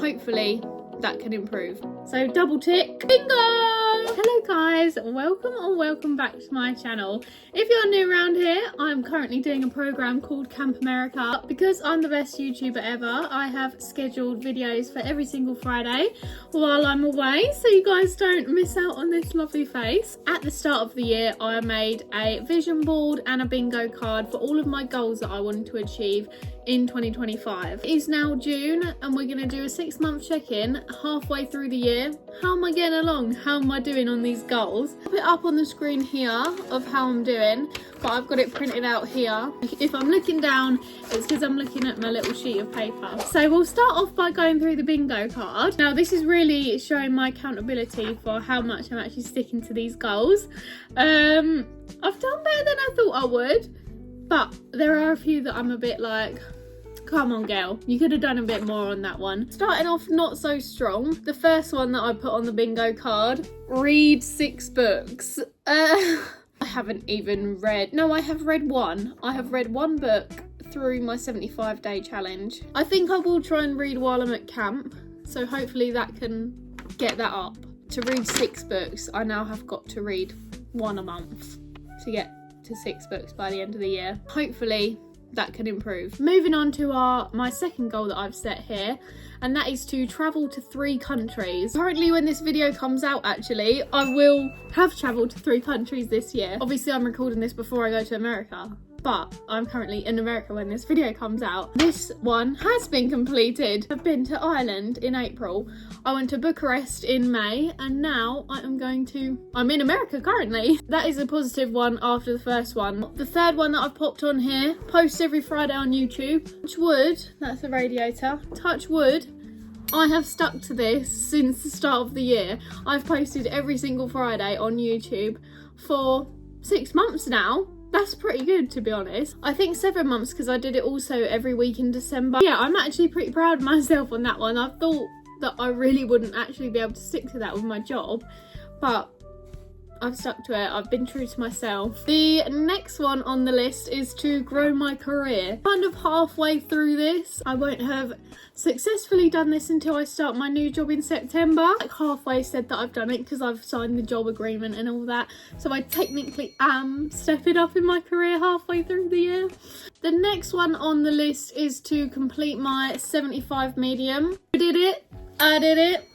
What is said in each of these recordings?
Hopefully that can improve. So double tick, bingo! Hello guys, welcome back to my channel. If you're new around here, I'm currently doing a program called Camp America. Because I'm the best YouTuber ever, I have scheduled videos for every single Friday while I'm away, so you guys don't miss out on this lovely face. At the start of the year, I made a vision board and a bingo card for all of my goals that I wanted to achieve in 2025. It is now June and we're going to do a 6-month check-in halfway through the year. How am I getting along? How am I doing on these goals? I'll put it up on the screen here of how I'm doing, but I've got it printed out here. If I'm looking down, it's because I'm looking at my little sheet of paper. So we'll start off by going through the bingo card. Now this is really showing my accountability for how much I'm actually sticking to these goals. I've done better than I thought I would, but there are a few that I'm a bit like, come on girl, you could have done a bit more on that one. Starting off not so strong. The first one that I put on the bingo card, read 6 books. I haven't even read, no, I have read one. I have read one book through my 75-day challenge. I think I will try and read while I'm at camp, so hopefully that can get that up. To read 6 books, I now have got to read 1 a month to get to 6 books by the end of the year. Hopefully that can improve. Moving on to my second goal that I've set here, and that is to travel to 3 countries. Currently, when this video comes out, actually, I will have travelled to 3 countries this year. Obviously, I'm recording this before I go to America, but I'm currently in America when this video comes out. This one has been completed. I've been to Ireland in April. I went to Bucharest in May, and now I'm in America currently. That is a positive one after the first one. The third one that I've popped on here, post every Friday on YouTube. Touch wood, that's the radiator. Touch wood, I have stuck to this since the start of the year. I've posted every single Friday on YouTube for 6 months now. That's pretty good, to be honest. I think 7 months because I did it also every week in December. Yeah, I'm actually pretty proud of myself on that one. I thought that I really wouldn't actually be able to stick to that with my job, but I've stuck to it. I've been true to myself. The next one on the list is to grow my career. Kind of halfway through this. I won't have successfully done this until I start my new job in September. Like halfway said that I've done it because I've signed the job agreement and all that. So I technically am stepping up in my career halfway through the year. The next one on the list is to complete my 75 medium. I did it.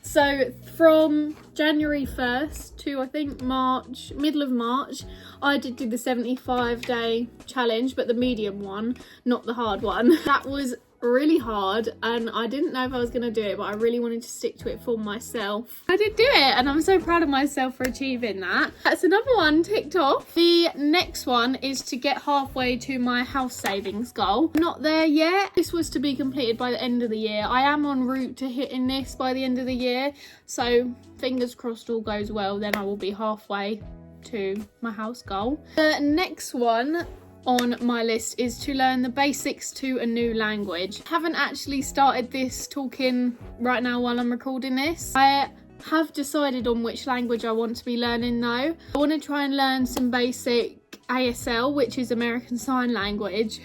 So from January 1st to I think middle of March, I did do the 75-day challenge, but the medium one, not the hard one. That was really hard and I didn't know if I was going to do it, but I really wanted to stick to it for myself. I did do it and I'm so proud of myself for achieving that. That's another one ticked off. The next one is to get halfway to my house savings goal. Not there yet. This was to be completed by the end of the year. I am en route to hitting this by the end of the year, so fingers crossed all goes well, then I will be halfway to my house goal. The next one on my list is to learn the basics to a new language. I haven't actually started this talking right now while I'm recording this. I have decided on which language I want to be learning though. I want to try and learn some basic ASL, which is American Sign Language,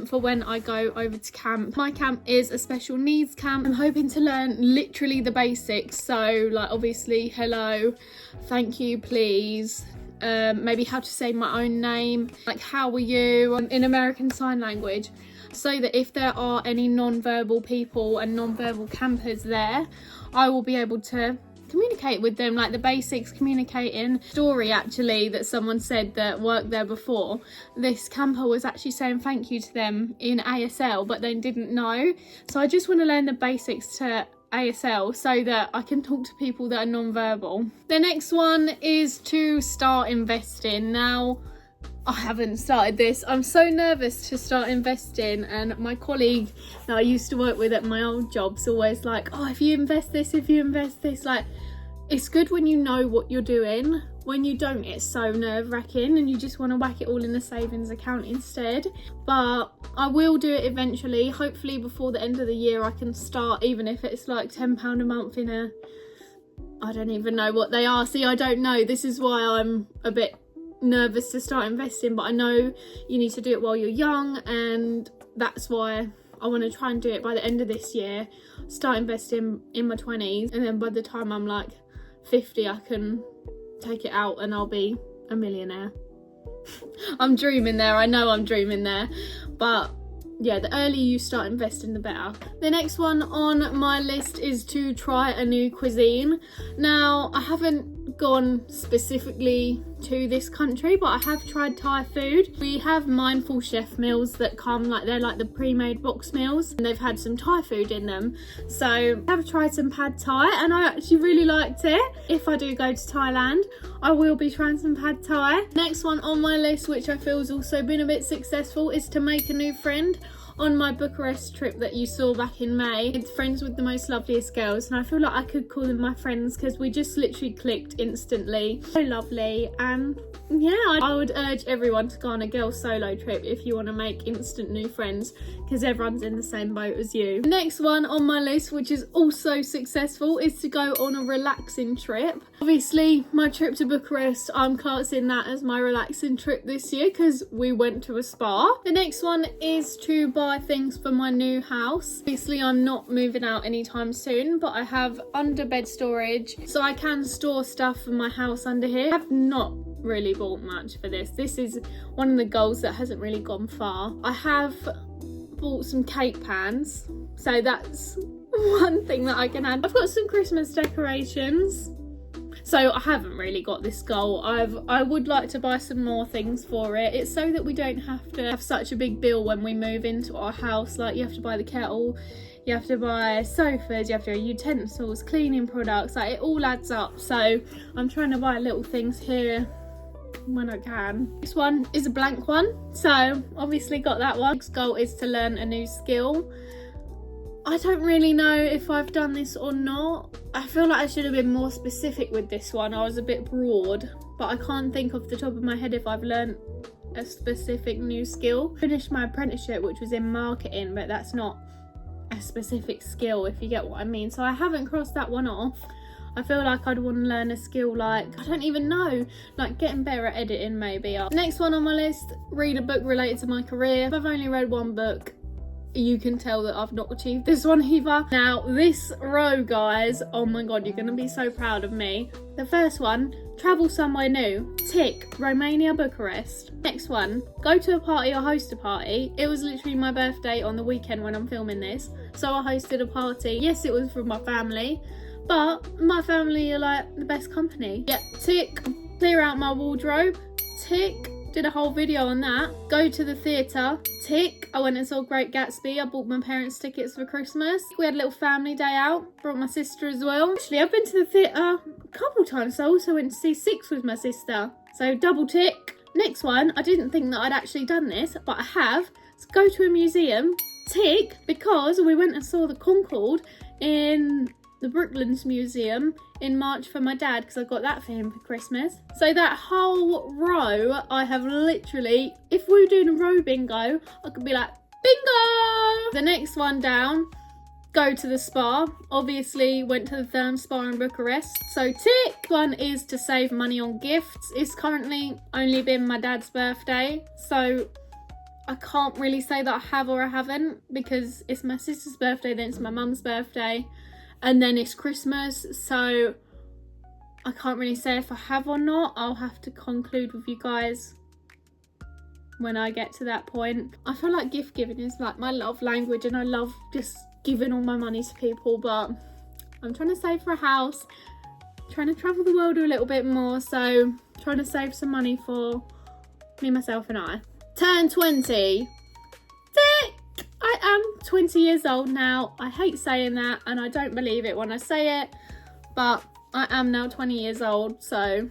for when I go over to camp. My camp is a special needs camp. I'm hoping to learn literally the basics, so like obviously hello, thank you, please, maybe how to say my own name, like how are you in American Sign Language, so that if there are any non-verbal people and non-verbal campers there, I will be able to communicate with them, like the basics communicating. Story actually that someone said that worked there before, this camper was actually saying thank you to them in ASL but they didn't know, so I just want to learn the basics to ASL so that I can talk to people that are non-verbal. The next one is to start investing. Now I haven't started this. I'm so nervous to start investing, and my colleague that I used to work with at my old job's always like, oh, if you invest this, like, it's good when you know what you're doing. When you don't, it's so nerve-wracking and you just want to whack it all in the savings account instead. But I will do it eventually. Hopefully before the end of the year I can start, even if it's like £10 a month in a, I don't even know what they are. See, I don't know. This is why I'm a bit nervous to start investing, but I know you need to do it while you're young, and that's why I want to try and do it by the end of this year, start investing in my 20s, and then by the time I'm like 50 I can take it out and I'll be a millionaire. I'm dreaming there, I know I'm dreaming there, but yeah, the earlier you start investing the better. The next one on my list is to try a new cuisine. Now, I haven't gone specifically to this country, but I have tried Thai food. We have Mindful Chef meals that come, like, they're like the pre-made box meals, and they've had some Thai food in them. So I have tried some pad Thai and I actually really liked it. If I do go to Thailand, I will be trying some pad Thai. Next one on my list, which I feel has also been a bit successful, is to make a new friend. On my Bucharest trip that you saw back in May, it's friends with the most loveliest girls, and I feel like I could call them my friends because we just literally clicked instantly. So lovely, and yeah, I would urge everyone to go on a girl solo trip if you want to make instant new friends, because everyone's in the same boat as you. The next one on my list, which is also successful, is to go on a relaxing trip. Obviously, my trip to Bucharest, I'm classing that as my relaxing trip this year because we went to a spa. The next one is to buy things for my new house. Obviously, I'm not moving out anytime soon, but I have under bed storage, so I can store stuff for my house under here. I have not really bought much for this. This is one of the goals that hasn't really gone far. I have bought some cake pans, so that's one thing that I can add. I've got some Christmas decorations, so I haven't really got this goal. I would like to buy some more things for it. It's so that we don't have to have such a big bill when we move into our house. Like, you have to buy the kettle, you have to buy sofas, you have to buy utensils, cleaning products, like it all adds up. So I'm trying to buy little things here when I can. This one is a blank one, so obviously got that one. Next goal is to learn a new skill. I don't really know if I've done this or not. I feel like I should have been more specific with this one. I was a bit broad, but I can't think off the top of my head if I've learned a specific new skill. Finished my apprenticeship, which was in marketing, but that's not a specific skill, if you get what I mean. So I haven't crossed that one off. I feel like I'd want to learn a skill like, I don't even know, like getting better at editing maybe. Next one on my list, read a book related to my career. If I've only read one book, you can tell that I've not achieved this one either. Now, this row, guys, oh my god, you're going to be so proud of me. The first one, travel somewhere new. Tick, Romania, Bucharest. Next one, go to a party or host a party. It was literally my birthday on the weekend when I'm filming this, so I hosted a party. Yes, it was from my family, but my family are like the best company. Yeah, tick. Clear out my wardrobe. Tick. Did a whole video on that. Go to the theatre. Tick. I went and saw Great Gatsby. I bought my parents tickets for Christmas. We had a little family day out. Brought my sister as well. Actually, I've been to the theatre a couple times, so I also went to see Six with my sister. So double tick. Next one, I didn't think that I'd actually done this, but I have. Let's go to a museum. Tick, because we went and saw the Concorde in the Brooklands Museum in March for my dad, because I got that for him for Christmas. So that whole row, I have literally, if we were doing a row bingo, I could be like, bingo! The next one down, go to the spa. Obviously went to the Therm Spa in Bucharest. So tick. One is to save money on gifts. It's currently only been my dad's birthday, so I can't really say that I have or I haven't, because it's my sister's birthday, then it's my mum's birthday, and then it's Christmas, so I can't really say if I have or not. I'll have to conclude with you guys when I get to that point. I feel like gift giving is like my love language, and I love just giving all my money to people, but I'm trying to save for a house, trying to travel the world a little bit more, so trying to save some money for me, myself and I. Turn 20. Tick! I am 20 years old now. I hate saying that, and I don't believe it when I say it, but I am now 20 years old, so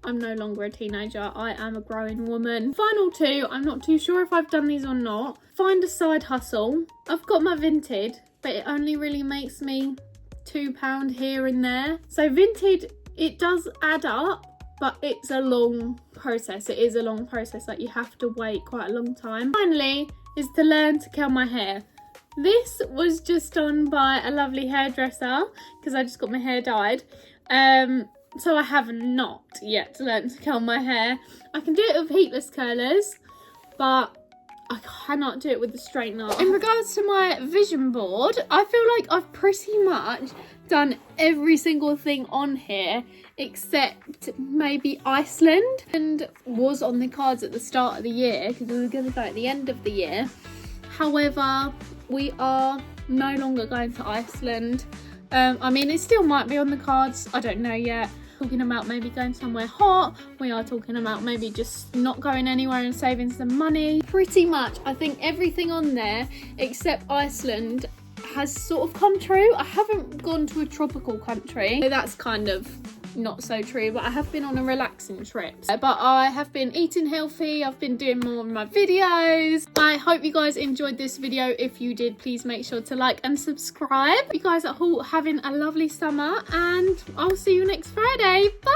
I'm no longer a teenager. I am a growing woman. Final two, I'm not too sure if I've done these or not. Find a side hustle. I've got my Vinted, but it only really makes me £2 here and there. So Vinted, it does add up, but it's a long process. It is a long process, like you have to wait quite a long time. Finally, is to learn to curl my hair. This was just done by a lovely hairdresser because I just got my hair dyed. So I have not yet learned to curl my hair. I can do it with heatless curlers, but I cannot do it with the straightener. In regards to my vision board, I feel like I've pretty much done every single thing on here except maybe Iceland, and was on the cards at the start of the year because we were going to go at the end of the year. However, we are no longer going to Iceland. I mean, it still might be on the cards, I don't know yet. Talking about maybe going somewhere hot. We are talking about maybe just not going anywhere and saving some money. Pretty much, I think everything on there except Iceland has sort of come true. I haven't gone to a tropical country, so that's kind of not so true, but I have been on a relaxing trip. But I have been eating healthy, I've been doing more of my videos. I hope you guys enjoyed this video. If you did, please make sure to like and subscribe. You guys are all having a lovely summer, and I'll see you next Friday. Bye!